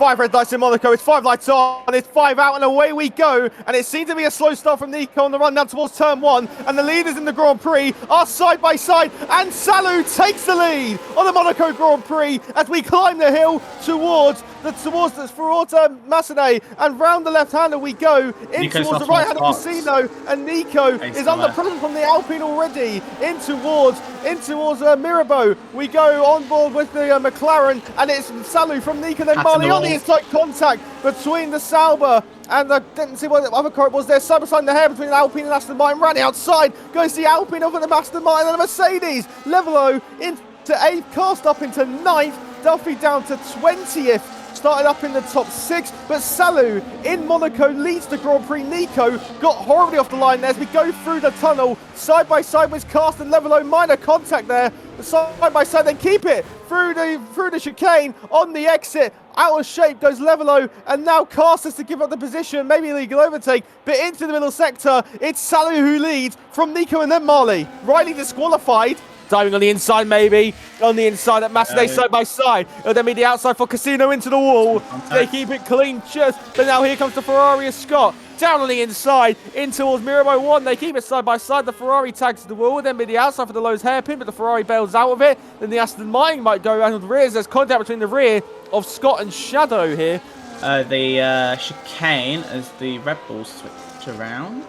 5 red lights in Monaco, it's 5 lights on, it's 5 out, and away we go. And it seems to be a slow start from Nico on the run down towards turn 1. And the leaders in the Grand Prix are side by side. And Salou takes the lead on the Monaco Grand Prix as we climb the hill towards the Ferrata Massenet. And round the left-hander we go in towards the right-hander Casino. And Nico is under pressure from the Alpine already. In towards Mirabeau. We go on board with the McLaren. And it's Salou from Nico, then Marley on the inside contact between the Sauber and I didn't see what the other car was there. Side by side in the hair between Alpine and Aston Martin. Running outside, goes the Alpine over the Aston Martin and the Mercedes. Levelo into 8th, cast up into 9th. Duffy down to 20th. Started up in the top 6, but Salou in Monaco leads the Grand Prix. Nico got horribly off the line there as we go through the tunnel. Side by side with Cast and Levelo, minor contact there. Side by side, then keep it through the chicane on the exit. Out of shape goes Levelo, and now Cast has to give up the position, maybe illegal overtake, but into the middle sector. It's Salou who leads from Nico and then Marley. Riley disqualified. Diving on the inside, maybe. On the inside at Massenet, side by side. It'll then be the outside for Casino into the wall. They keep it clean just. But now here comes the Ferrari of Scott. Down on the inside, in towards Mirabeau 1. They keep it side by side. The Ferrari tags the wall. Then be the outside for the Lowe's hairpin, but the Ferrari bails out of it. Then the Aston Martin might go around the rear. There's contact between the rear of Scott and Shadow here. The chicane as the Red Bulls switch around.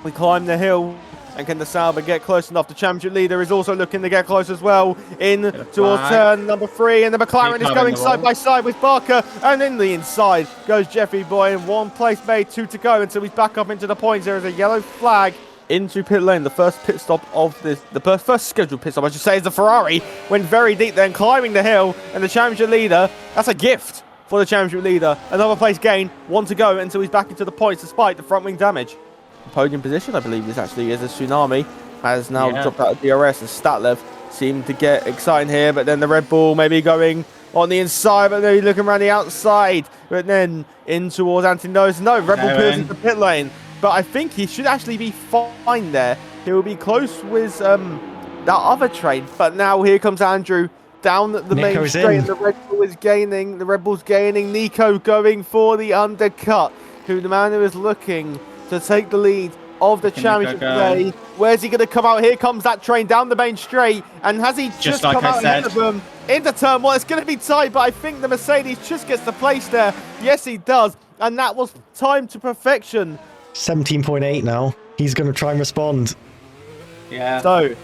We climb the hill. And can the Sauber get close enough? The championship leader is also looking to get close as well. In towards turn number 3. And the McLaren is going side by side with Barker. And in the inside goes Jeffrey Boy. In 1 place made, 2 to go until he's back up into the points. There is a yellow flag into pit lane. The first pit stop of this, the first scheduled pit stop, I should say, is the Ferrari. Went very deep then, climbing the hill. And the championship leader, that's a gift for the championship leader. Another place gain, 1 to go until he's back into the points despite the front wing damage. Podium position, I believe this actually is a Tsunami, has now dropped out of DRS, and Statlev seemed to get exciting here, but then the Red Bull maybe going on the inside, but then looking around the outside, but then in towards Anthony Knows. No, Red Bull peels into pit lane, but I think he should actually be fine there. He will be close with that other train, but now here comes Andrew down the main straight, and the Red Bull is gaining, the Red Bull's gaining. Nico going for the undercut, who the man who is looking to take the lead of the championship today. Where's he going to come out? Here comes that train down the main straight. And has he just come out ahead of them into turn 1? It's going to be tight, but I think the Mercedes just gets the place there. Yes, he does. And that was timed to perfection. 17.8 now. He's going to try and respond. Yeah. So,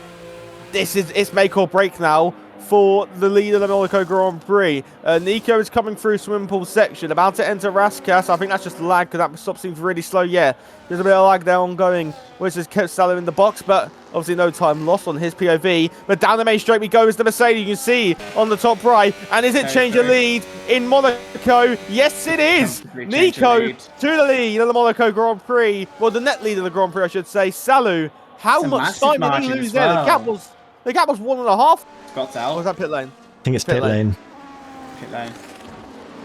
it's make or break now for the lead of the Monaco Grand Prix. Nico is coming through swimming pool section, about to enter Raskas. I think that's just lag because that stop seems really slow. Yeah, there's a bit of lag there ongoing, which has kept Salou in the box, but obviously no time lost on his POV. But down the main straight we go as the Mercedes, you can see on the top right. And is it change the lead in Monaco? Yes, it is. Nico to the lead of the Monaco Grand Prix. Well, the net lead of the Grand Prix, I should say. Salou, how much time did he lose there? The gap was 1.5. Scott's out. Or was that pit lane? I think it's pit lane. Pit lane.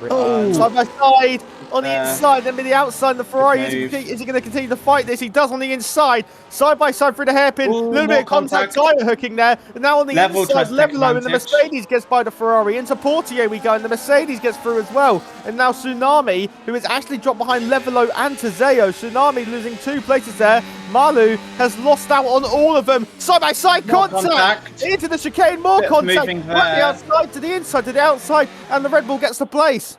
Oh, side by side on the inside, then be the outside. The Ferrari is he going to continue to fight this? He does on the inside, side by side through the hairpin. A little bit of contact, tire hooking there. And now on the inside, Levelo, and the Mercedes gets by the Ferrari. Into Portier we go, and the Mercedes gets through as well. And now Tsunami, who is actually dropped behind Levelo and Tazeo. Tsunami losing 2 places there. Malu has lost out on all of them. Side by side contact into the chicane, more contact. From the outside to the inside to the outside, and the Red Bull gets the place.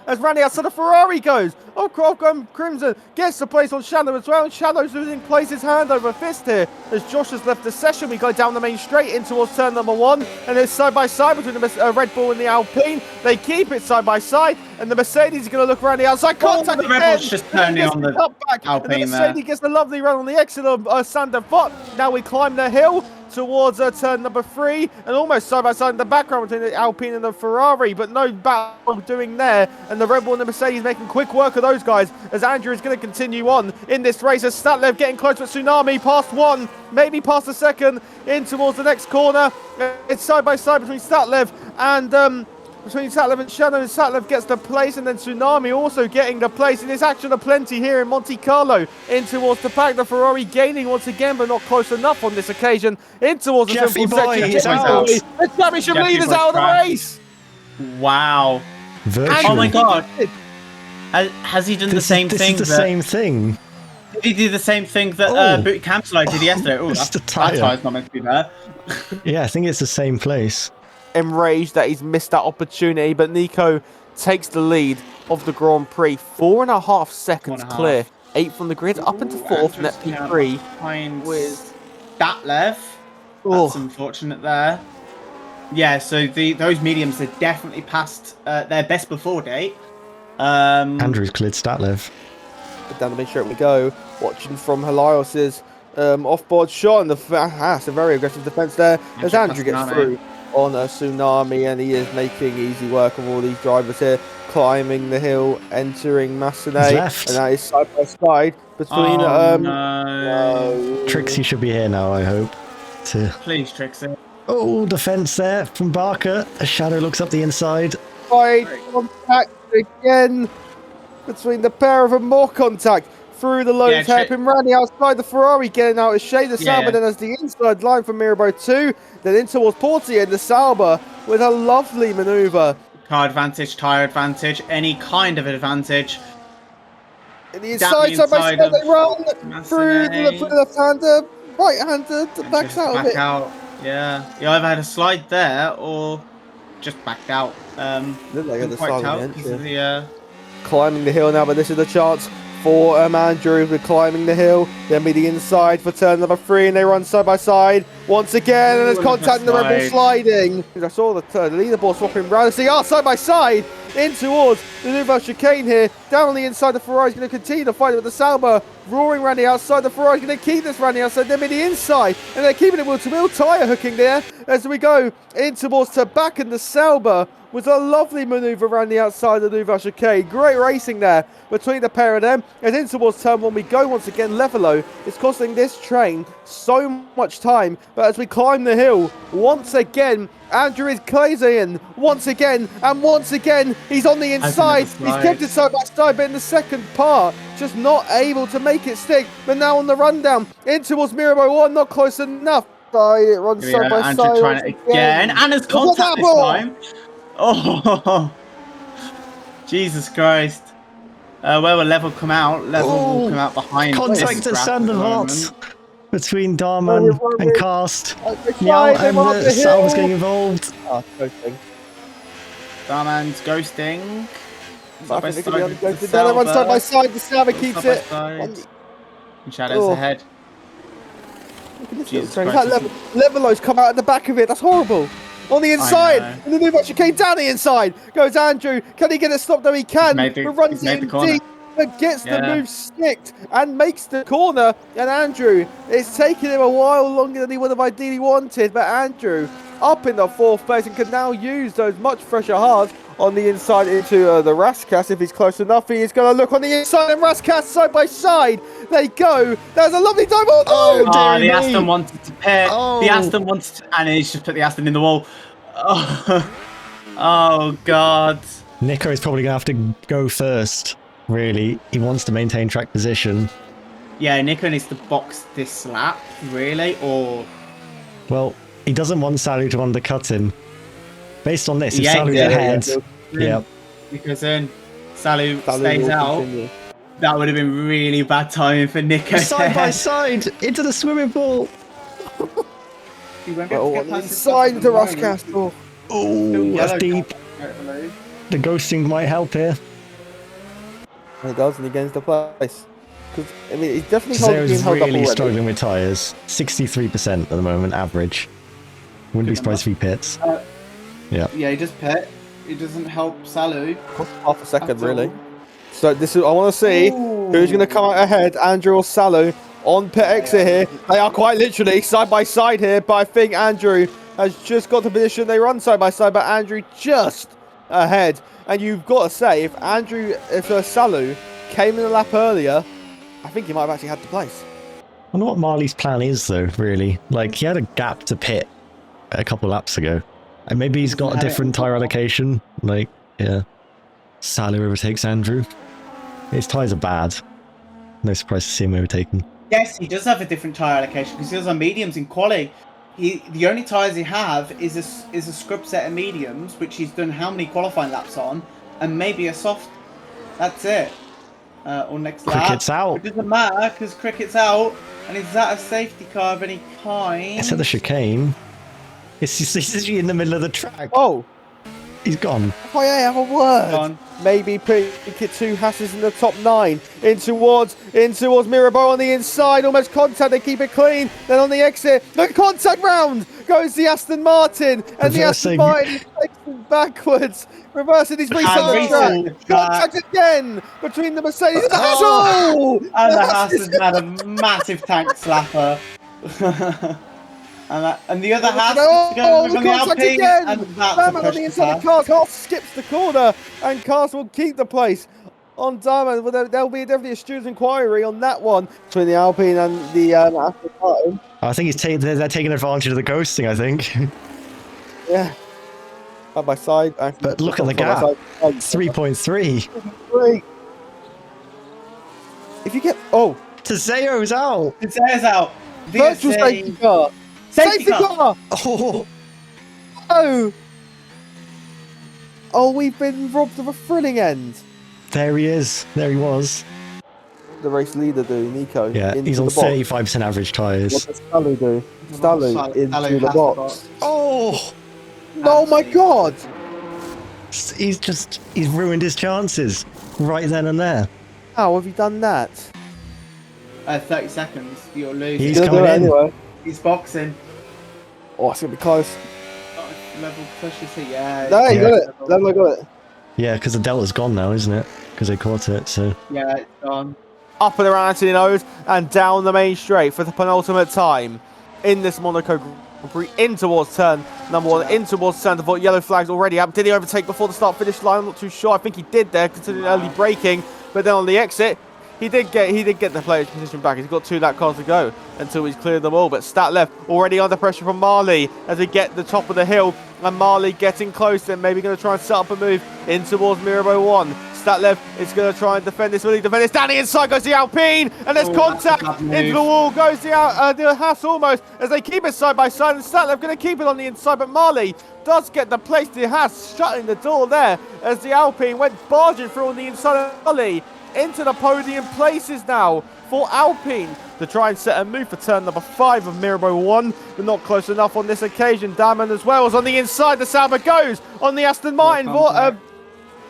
As Randy outside the Ferrari goes. Oh, Crimson gets the place on Shadow as well. And Shadow's losing places hand over fist here. As Josh has left the session, we go down the main straight in towards turn number 1. And it's side by side between the Red Bull and the Alpine. They keep it side by side. And the Mercedes is going to look around the outside. Contact the Red Bull's just turning on the Alpine. And the Mercedes gets the lovely run on the exit of Sander Vot. Now we climb the hill towards turn number 3, and almost side by side in the background between the Alpine and the Ferrari, but no battle doing there. And the Red Bull and the Mercedes making quick work of those guys as Andrew is going to continue on in this race. As Statlev getting close, but Tsunami past 1, maybe past the 2nd, in towards the next corner. It's side by side between Statlev and between Statlev and Shadow, and Statlev gets the place, and then Tsunami also getting the place. And it's action aplenty here in Monte Carlo in towards the pack. The Ferrari gaining once again, but not close enough on this occasion. In towards the simple section. The championship leader's out of the race. Wow. Virtually. Oh my god. Has he done the same thing? This is the same thing. Did he do the same thing that Boot Camp Slide did yesterday? Oh, It's the that tyre. tire's not meant to be there. Yeah, I think it's the same place. Enraged that he's missed that opportunity, but Nico takes the lead of the Grand Prix. 4.5 seconds 4.5. clear. 8th from the grid, up into 4th, net P3. Behind with- Statlev. Oh. That's unfortunate there. Yeah, so those mediums are definitely past their best before date. Andrew's cleared Statlev. Down the mid straight we go. Watching from Helios's off-board shot, and that's a very aggressive defense there. As Andrew gets through on a Tsunami, and he is making easy work of all these drivers here. Climbing the hill, entering Massenet, and that is side by side between. No. Trixie should be here now, I hope. Please, Trixie. Oh, defense there from Barker. A shadow looks up the inside. Wide contact again between the pair of them. More contact through the low hairpin. Randy outside the Ferrari, getting out of shade. The Sauber then has the inside line from Mirabeau 2. Then in towards Portier, and the Sauber with a lovely manoeuvre. Car advantage, tyre advantage, any kind of advantage. In the inside, side by side, they run through the left-hander, right-hander, backs out of it. Yeah, he either had a slide there or just backed out. Looked like the quite side because of the climbing the hill now, but this is the chance for Andrew with climbing the hill. Then be the inside for turn number 3, and they run side by side once again, and there's contact in the Red Bull sliding. I saw the leaderboard swapping round, and see side by side in towards the Nouvelle chicane here. Down on the inside, the Ferrari's going to continue to fight with the Sauber. Roaring Randy outside, the Ferrari's going to keep this Randy outside, then be the inside, and they're keeping it wheel-to-wheel tyre hooking there as we go in towards Tabak, and the Sauber was a lovely manoeuvre around the outside of the Nouvelle chicane. Great racing there between the pair of them. And in towards turn 1 we go once again. Levelo is costing this train so much time. But as we climb the hill, once again, Andrew is closing once again. And once again, he's on the inside. He's kept it side by side, but in the second part, just not able to make it stick. But now on the rundown, in towards Mirabeau 1, not close enough. It runs side by Andrew side. trying it again. And has contact this time. Oh, Jesus Christ. Where will Level come out? Level will come out behind. Contact at Sanderhot between Darman and Cast. Meow and the Salva's getting involved. Darman's ghosting. They run side by side. The Salva keeps it. And Shadow's ahead. Jesus Christ. Levelo's come out at the back of it. That's horrible. On the inside, and the move actually came down the inside. Goes Andrew. Can he get it stopped? No, he can. But runs it in deep, but gets the move sticked and makes the corner. And Andrew, it's taken him a while longer than he would have ideally wanted. But Andrew up in the 4th place and can now use those much fresher hards on the inside into the Raskas. If he's close enough, he is going to look on the inside, and Raskas side by side. They go. There's a lovely dive. The Aston wanted to pair. The Aston wanted to, and he's just put the Aston in the wall. Oh God. Nico is probably going to have to go first, really. He wants to maintain track position. Yeah, Nico needs to box this lap, really, or... Well, he doesn't want Salu to undercut him. Based on this, if Salu's ahead... Yeah. Because then Salu stays out. That would have been really bad timing for Nico. Side by side, into the swimming pool. He went inside the Raskas. Oh, that's deep. The ghosting might help here. And it does, and he gains the place. Because I mean, he's definitely really struggling with tyres. 63% at the moment, average. Wouldn't be surprised if he pits. Yeah, he just pit. It doesn't help Salu. Half a second, really. So this is. I want to see who's going to come out ahead, Andrew or Salu, on pit exit here. They are quite literally side by side here, but I think Andrew has just got the position. They run side by side, but Andrew just ahead. And you've got to say, if Salu came in the lap earlier, I think he might have actually had the place. I wonder what Marley's plan is, though, really. Like, he had a gap to pit a couple of laps ago. And maybe he's got a different tyre allocation. Like, yeah. Salu overtakes Andrew. His tyres are bad. No surprise to see him overtaken. Yes, he does have a different tyre allocation because he was on mediums in quali. The only tyres he have is a scrub set of mediums, which he's done how many qualifying laps on, and maybe a soft. That's it. Or next lap. Cricket's out. It doesn't matter because Cricket's out, and is that a safety car of any kind? It's at the chicane. He's literally in the middle of the track. Oh, He's gone. if I have a word. Gone. Maybe Piquet 2 Hasses in the top 9. In towards Mirabeau on the inside. Almost contact. They keep it clean. Then on the exit. The contact round goes the Aston Martin. And the Aston Martin takes them backwards. Reversing his reset on the track. Contact again between the Mercedes and the Haas. Oh! And the Haas has had a massive tank slapper. And the other Haas is going the on the contact Alpine, again! and that's Darman a on the inside of Cars. Cars skips the corner, and Cars will keep the place on Darman. Well, there'll be definitely a student's inquiry on that one between the Alpine and the Aston Martin. I think they're taking advantage of the ghosting, I think. Yeah. Side by side. But look at the gap. 3.3. If you get... Oh. Tezeo's out. Tezeo's out. Virtual safety car. Safety car. Oh. Oh. Oh, we've been robbed of a thrilling end. There he is. There he was. The race leader do, Nico. Yeah, he's on 35% average tyres. What does Stalu do? Stalu into the box. Oh! Oh my god! He's ruined his chances right then and there. How have you done that? 30 seconds. You're losing. He's coming in. Anyway. He's boxing. Oh, it's gonna be close. Level pushes it. Yeah. No, you got it. Level got it. Yeah, because the Delta's gone now, isn't it? Because they caught it, so... Yeah, it's gone. Up and around Anthony Nose and down the main straight for the penultimate time in this Monaco Grand Prix, in towards turn number 1, in towards turn. The yellow flag's already up. Did he overtake before the start-finish line? I'm not too sure. I think he did there, considering early braking. But then on the exit, he did get the player's position back. He's got 2 lap cars to go until he's cleared them all. But Stat left already under pressure from Marley as we get the top of the hill. And Marley getting close and maybe going to try and set up a move in towards Mirabeau 1. Stat left is going to try and defend this. Will he defend this? Down the inside goes the Alpine. And there's contact into the wall. Goes the Haas almost as they keep it side by side. And Stat left going to keep it on the inside. But Marley does get the place to Haas, shutting the door there as the Alpine went barging through on the inside of Marley. Into the podium places now for Alpine to try and set a move for turn number 5 of Mirabeau 1, but not close enough on this occasion. Damon as well as on the inside. The Sauber goes on the Aston Martin.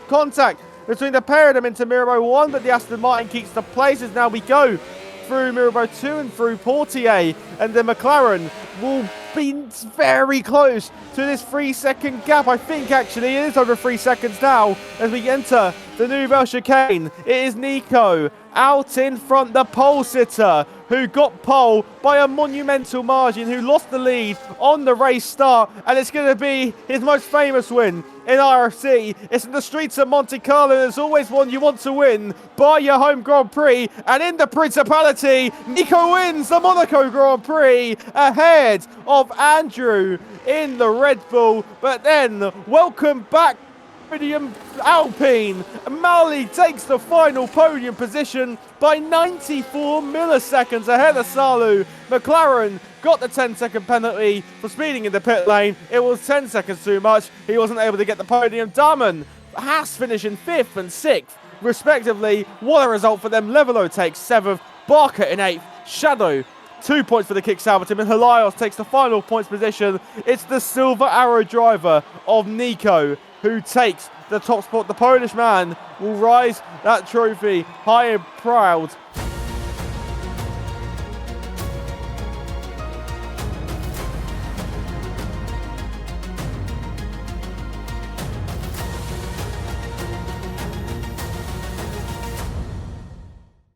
Contact between the pair of them into Mirabeau 1, but the Aston Martin keeps the places. Now we go through Mirabeau 2 and through Portier, and the McLaren will be very close to this 3-second gap. I think actually it is over 3 seconds now as we enter the Nouvelle Chicane. It is Nico out in front, the pole sitter, who got pole by a monumental margin, who lost the lead on the race start, and it's going to be his most famous win in RFC. It's in the streets of Monte Carlo. There's always one you want to win by your home Grand Prix, and in the Principality, Nico wins the Monaco Grand Prix ahead of Andrew in the Red Bull. But then, welcome back, podium Alpine. Marley takes the final podium position by 94 milliseconds ahead of Salu. McLaren got the 10-second penalty for speeding in the pit lane. It was 10 seconds too much. He wasn't able to get the podium. Darman Haas finishing 5th and 6th respectively. What a result for them. Levelo takes 7th, Barker in 8th, Shadow 2 points for the kick salvo team, and Helios takes the final points position. It's the Silver Arrow driver of Nico who takes the top spot. The Polish man will rise that trophy high and proud